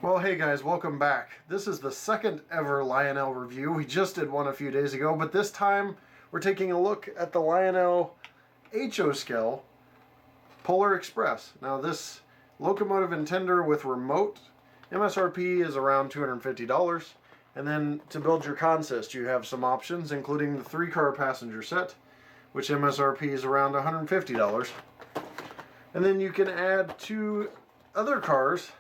Well, hey guys, welcome back. This is the second ever Lionel review. We just did one a few days ago, but this time we're taking a look at the Lionel HO scale Polar Express. Now this locomotive and tender with remote, MSRP is around $250. And then to build your consist, you have some options, including the 3-car passenger set, which MSRP is around $150. And then you can add 2 other cars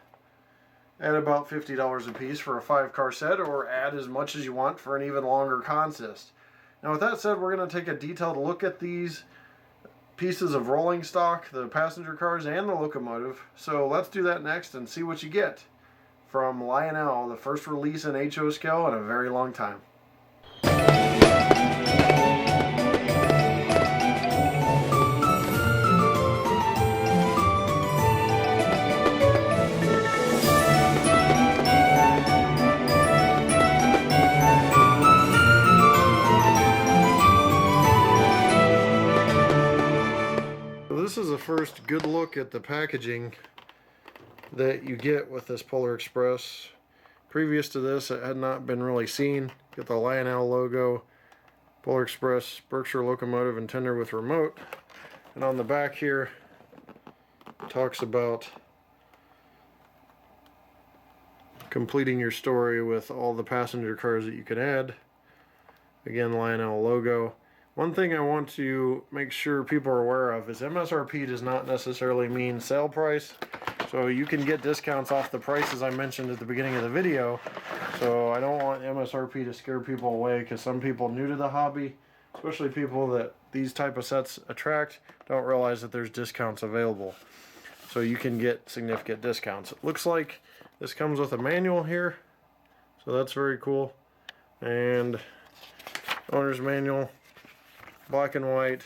at about $50 a piece for a 5-car set, or add as much as you want for an even longer consist. Now with that said, we're going to take a detailed look at these pieces of rolling stock, the passenger cars and the locomotive. So let's do that next and see what you get from Lionel, the first release in HO scale in a very long time. This is the first good look at the packaging that you get with this Polar Express. Previous to this, it had not been really seen. Get the Lionel logo, Polar Express, Berkshire locomotive and tender with remote. And on the back here, it talks about completing your story with all the passenger cars that you can add. Again, Lionel logo. One thing I want to make sure people are aware of is MSRP does not necessarily mean sale price. So you can get discounts off the prices I mentioned at the beginning of the video. So I don't want MSRP to scare people away, because some people new to the hobby, especially people that these type of sets attract, don't realize that there's discounts available. So you can get significant discounts. It looks like this comes with a manual here, so that's very cool. And owner's manual. Black and white.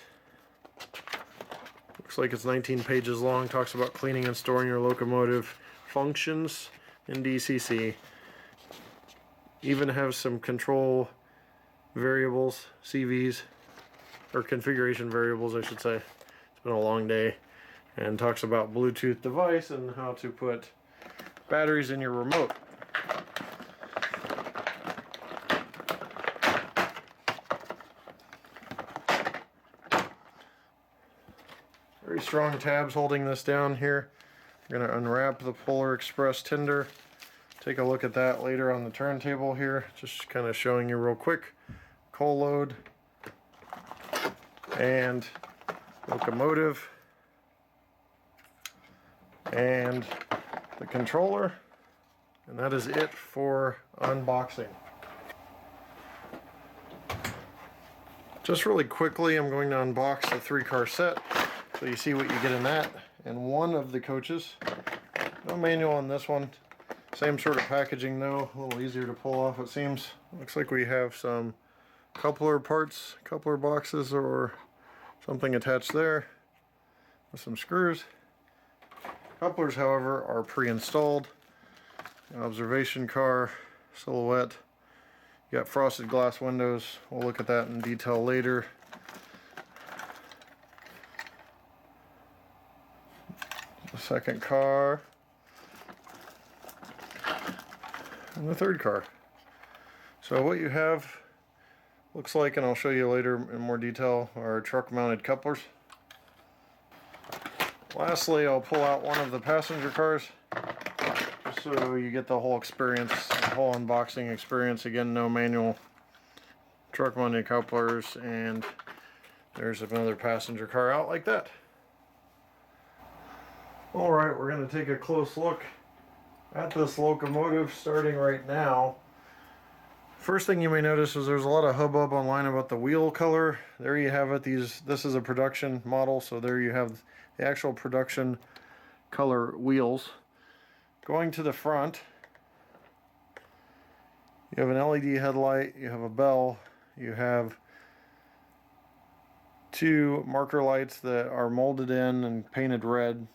Looks like it's 19 pages long. Talks about cleaning and storing your locomotive, functions in DCC. Even have some control variables, CVs, or configuration variables I should say. It's been a long day. And talks about Bluetooth device and how to put batteries in your remote. Very strong tabs holding this down here. I'm going to unwrap the Polar Express tender. Take a look at that later on the turntable here. Just kind of showing you real quick. Coal load and locomotive and the controller. And that is it for unboxing. Just really quickly, I'm going to unbox the 3-car set. So you see what you get in that. And one of the coaches. No manual on this one. Same sort of packaging though. A little easier to pull off it seems. Looks like we have some coupler parts, coupler boxes or something attached there. With some screws. Couplers however are pre-installed. Observation car, silhouette. You got frosted glass windows. We'll look at that in detail later. The 2nd car and the 3rd car. So what you have looks like, and I'll show you later in more detail, are truck mounted couplers. Lastly, I'll pull out one of the passenger cars just so you get the whole experience, the whole unboxing experience. Again, no manual, truck mounted couplers, and there's another passenger car out like that. Alright, we're going to take a close look at this locomotive starting right now. First thing you may notice is there's a lot of hubbub online about the wheel color. There you have it. This is a production model, so there you have the actual production color wheels. Going to the front, you have an LED headlight, you have a bell, you have 2 marker lights that are molded in and painted red.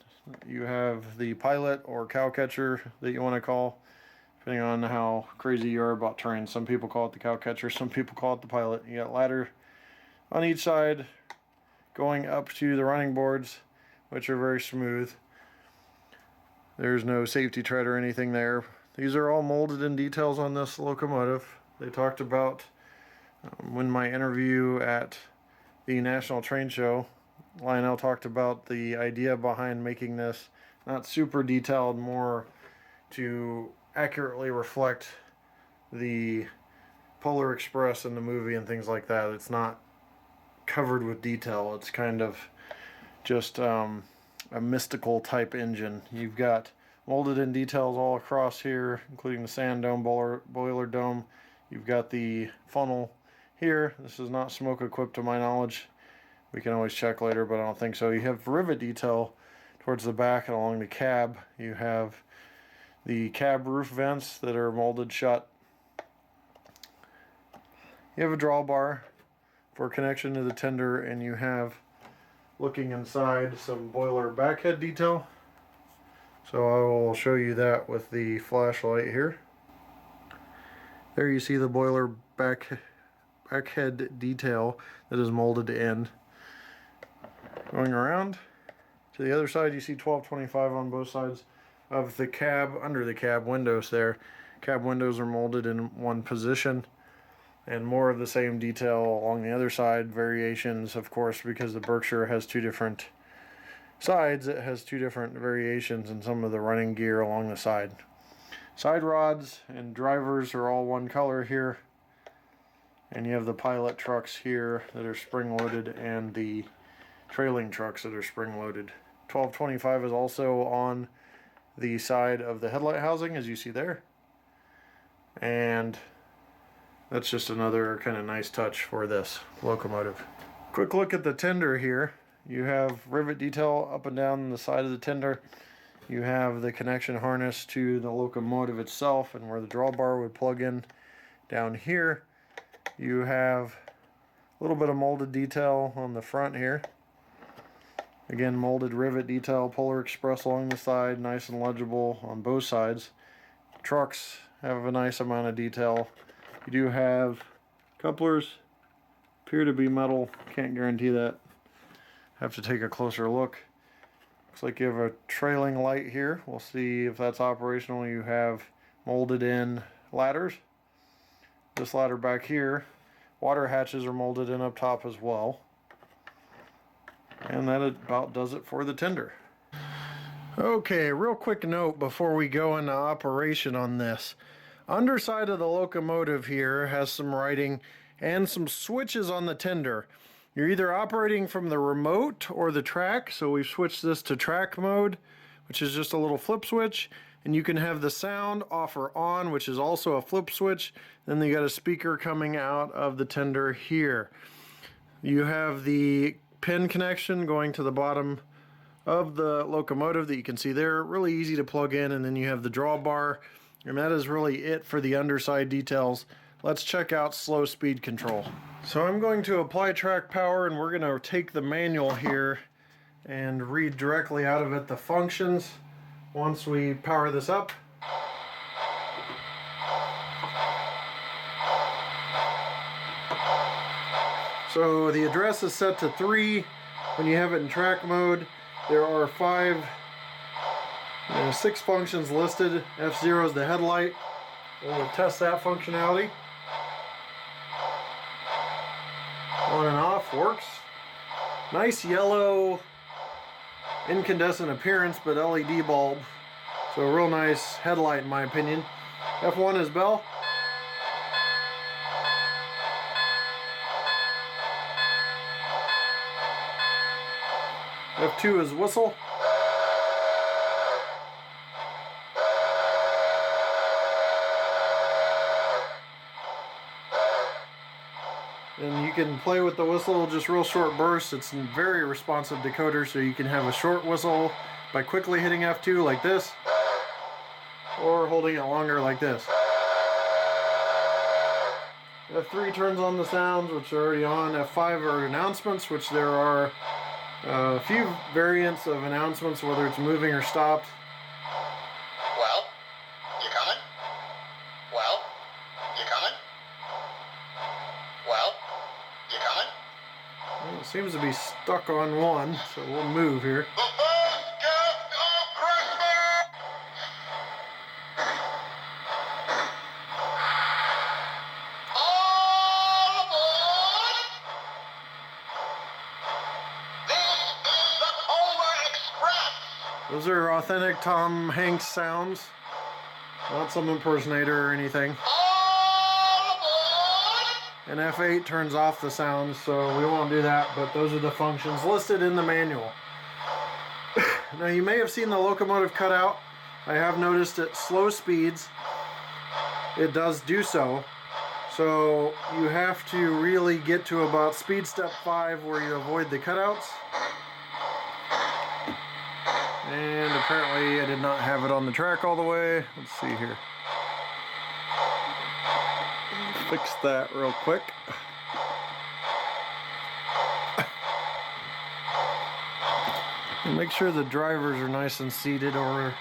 You have the pilot or cow catcher that you want to call, depending on how crazy you are about terrain. Some people call it the cow catcher, some people call it the pilot. You got ladder on each side going up to the running boards, which are very smooth. There's no safety tread or anything there. These are all molded in details on this locomotive. They talked about when my interview at the National Train Show, Lionel talked about the idea behind making this not super detailed, more to accurately reflect the Polar Express in the movie and things like that. It's not covered with detail. It's kind of just a mystical type engine. You've got molded in details all across here, including the sand dome, boiler dome. You've got the funnel here. This is not smoke equipped to my knowledge. We can always check later, but I don't think so. You have rivet detail towards the back and along the cab. You have the cab roof vents that are molded shut. You have a drawbar for connection to the tender, and you have, looking inside, some boiler backhead detail. So I will show you that with the flashlight here. There you see the boiler backhead detail that is molded in. Going around to the other side, you see 1225 on both sides of the cab, under the cab windows there. Cab windows are molded in one position, and more of the same detail along the other side. Variations, of course, because the Berkshire has two different sides. It has two different variations in some of the running gear along the side. Side rods and drivers are all one color here, and you have the pilot trucks here that are spring-loaded and the trailing trucks that are spring-loaded. 1225 is also on the side of the headlight housing, as you see there, and that's just another kind of nice touch for this locomotive. Quick look at the tender here. You have rivet detail up and down the side of the tender. You have the connection harness to the locomotive itself and where the drawbar would plug in down here. You have a little bit of molded detail on the front here. Again, molded rivet detail, Polar Express along the side, nice and legible on both sides. Trucks have a nice amount of detail. You do have couplers, appear to be metal, can't guarantee that. Have to take a closer look. Looks like you have a trailing light here. We'll see if that's operational. You have molded in ladders. This ladder back here, water hatches are molded in up top as well. And that about does it for the tender. Okay, real quick note before we go into operation on this. Underside of the locomotive here has some writing and some switches on the tender. You're either operating from the remote or the track, so we've switched this to track mode, which is just a little flip switch, and you can have the sound off or on, which is also a flip switch. Then you got a speaker coming out of the tender here. You have the pin connection going to the bottom of the locomotive that you can see there, really easy to plug in, and then you have the drawbar, and that is really it for the underside details. Let's check out slow speed control. So I'm going to apply track power, and we're going to take the manual here and read directly out of it the functions once we power this up. So the address is set to 3 when you have it in track mode. There are 6 functions listed. F0 is the headlight. We'll test that functionality. On and off works. Nice yellow incandescent appearance, but LED bulb. So a real nice headlight in my opinion. F1 is bell. F2 is whistle. And you can play with the whistle, just real short bursts. It's a very responsive decoder, so you can have a short whistle by quickly hitting F2 like this, or holding it longer like this. F3 turns on the sounds, which are already on. F5 are announcements, which there are a few variants of announcements, whether it's moving or stopped. Well, you coming? Well, you coming? Well, you coming? Well, it seems to be stuck on one, so we'll move here. The first gift of Christmas! Those are authentic Tom Hanks sounds. Not some impersonator or anything. All aboard! And F8 turns off the sounds, so we won't do that, but those are the functions listed in the manual. Now you may have seen the locomotive cut out. I have noticed at slow speeds it does do so. So you have to really get to about speed step 5 where you avoid the cutouts. And apparently I did not have it on the track all the way. Let's see here. Fix that real quick. And make sure the drivers are nice and seated, or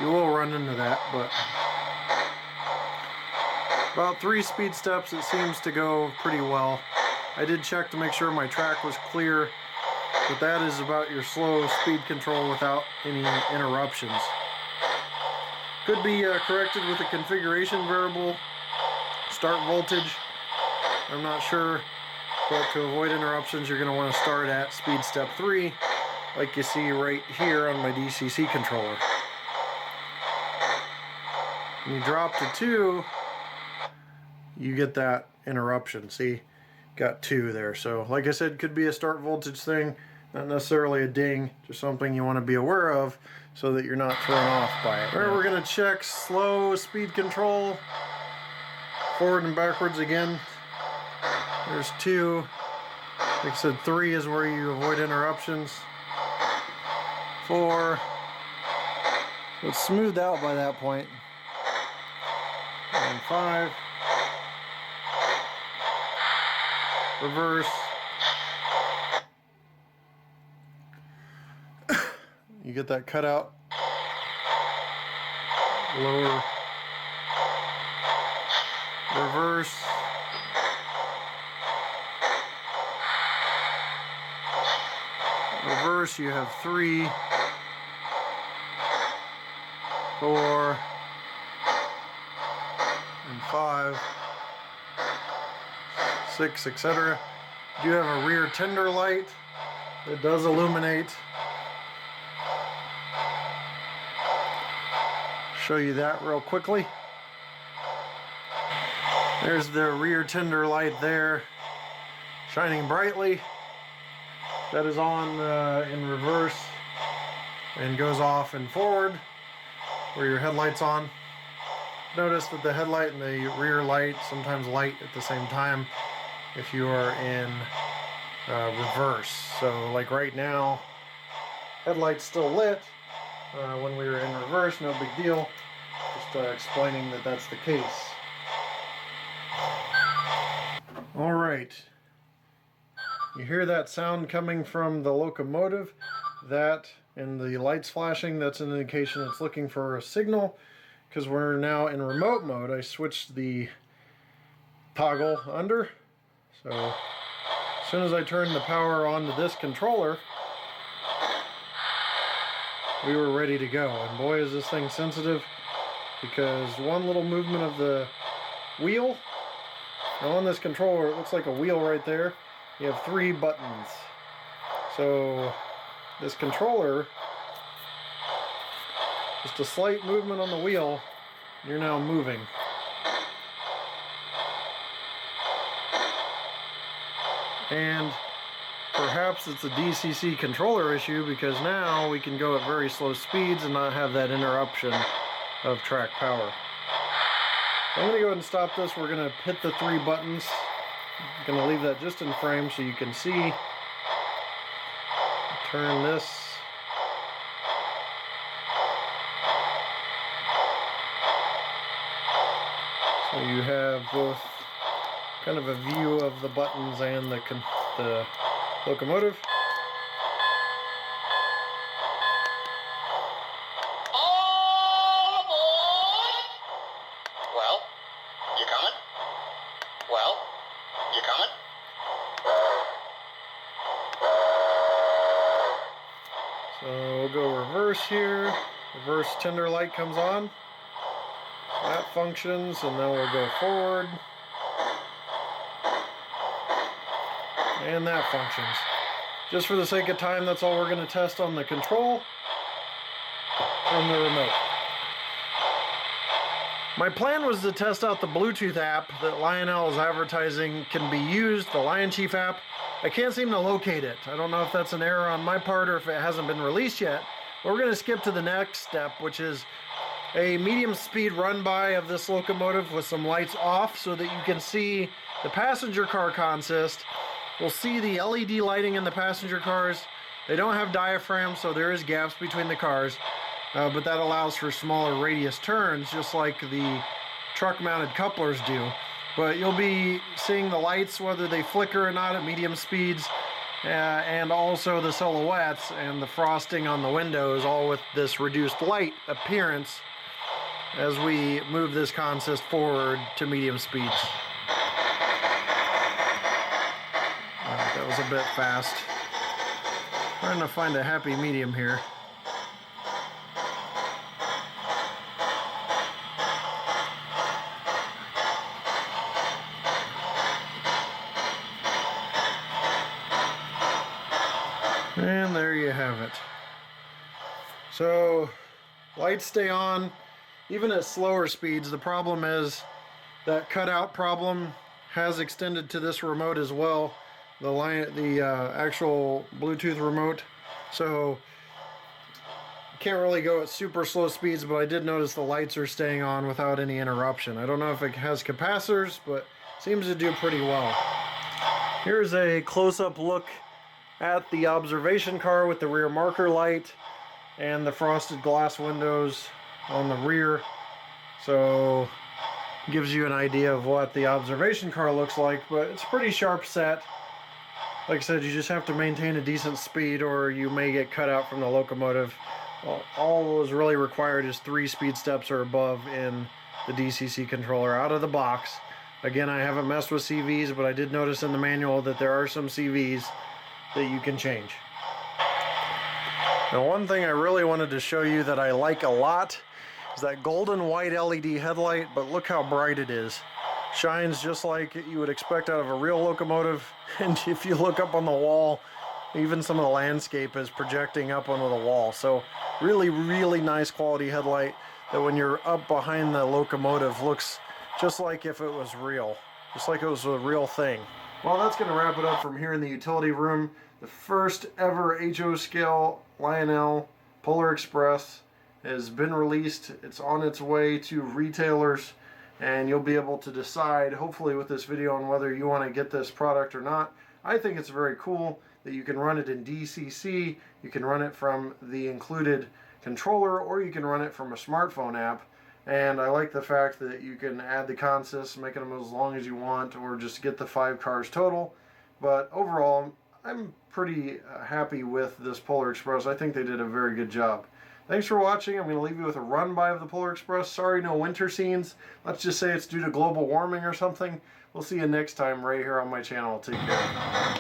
you will run into that, but about 3 speed steps it seems to go pretty well. I did check to make sure my track was clear, but that is about your slow speed control without any interruptions. Could be corrected with a configuration variable, start voltage, I'm not sure, but to avoid interruptions you're going to want to start at speed step 3, like you see right here on my DCC controller. When you drop to 2, you get that interruption. See, got 2 there. So like I said, could be a start voltage thing, not necessarily a ding, just something you want to be aware of so that you're not thrown off by it. All right, we're going to check slow speed control, forward and backwards again. There's 2. Like I said, 3 is where you avoid interruptions. 4. So it's smoothed out by that point. And 5. Reverse. You get that cutout. Lower. Reverse. Reverse, you have 3, 4, and 5, 6, etc. You do have a rear tender light that does illuminate. Show you that real quickly. There's the rear tender light there, shining brightly. That is on in reverse and goes off in forward where your headlight's on. Notice that the headlight and the rear light sometimes light at the same time if you are in reverse. So like right now, headlight's still lit. When we were in reverse, no big deal. Just explaining that that's the case. All right. You hear that sound coming from the locomotive, that and the lights flashing, that's an indication it's looking for a signal, because we're now in remote mode. I switched the toggle under, so as soon as I turned the power on to this controller, we were ready to go. And boy is this thing sensitive, because one little movement of the wheel, now on this controller it looks like a wheel right there. You have 3 buttons. So this controller, just a slight movement on the wheel, you're now moving. And perhaps it's a DCC controller issue, because now we can go at very slow speeds and not have that interruption of track power. I'm going to go ahead and stop this. We're going to hit the 3 buttons. I'm going to leave that just in frame so you can see. Turn this. So you have both kind of a view of the buttons and the locomotive. All aboard! Well, you coming? Well, you coming? So we'll go reverse here. Reverse tender light comes on. That functions, and then we'll go forward. And that functions. Just for the sake of time, that's all we're going to test on the control. from the remote. My plan was to test out the Bluetooth app that Lionel is advertising can be used, the Lion Chief app. I can't seem to locate it. I don't know if that's an error on my part or if it hasn't been released yet. But we're going to skip to the next step, which is a medium speed run by of this locomotive with some lights off so that you can see the passenger car consist. We'll see the LED lighting in the passenger cars. They don't have diaphragms, so there is gaps between the cars. But that allows for smaller radius turns, just like the truck-mounted couplers do. But you'll be seeing the lights, whether they flicker or not at medium speeds, and also the silhouettes and the frosting on the windows, all with this reduced light appearance as we move this consist forward to medium speeds. That was a bit fast. Trying to find a happy medium here. And there you have it. So, lights stay on, even at slower speeds. The problem is that cutout problem has extended to this remote as well, the actual Bluetooth remote. So, can't really go at super slow speeds, but I did notice the lights are staying on without any interruption. I don't know if it has capacitors, but seems to do pretty well. Here's a close-up look at the observation car with the rear marker light and the frosted glass windows on the rear. So gives you an idea of what the observation car looks like, but it's pretty sharp set. Like I said, you just have to maintain a decent speed or you may get cut out from the locomotive. All is really required is 3 speed steps or above in the DCC controller out of the box. Again, I haven't messed with CVs, but I did notice in the manual that there are some CVs that you can change. Now, one thing I really wanted to show you that I like a lot is that golden white LED headlight, but look how bright it is. Shines just like you would expect out of a real locomotive, and if you look up on the wall, even some of the landscape is projecting up onto the wall. So really, really nice quality headlight that when you're up behind the locomotive looks just like if it was real, just like it was a real thing. Well, that's going to wrap it up from here in the utility room. The first ever HO scale Lionel Polar Express has been released. It's on its way to retailers, and you'll be able to decide, hopefully with this video, on whether you want to get this product or not. I think it's very cool that you can run it in DCC, you can run it from the included controller, or you can run it from a smartphone app. And I like the fact that you can add the consists, making them as long as you want, or just get the 5 cars total. But overall, I'm pretty happy with this Polar Express. I think they did a very good job. Thanks for watching. I'm going to leave you with a run-by of the Polar Express. Sorry, no winter scenes. Let's just say it's due to global warming or something. We'll see you next time right here on my channel. Take care.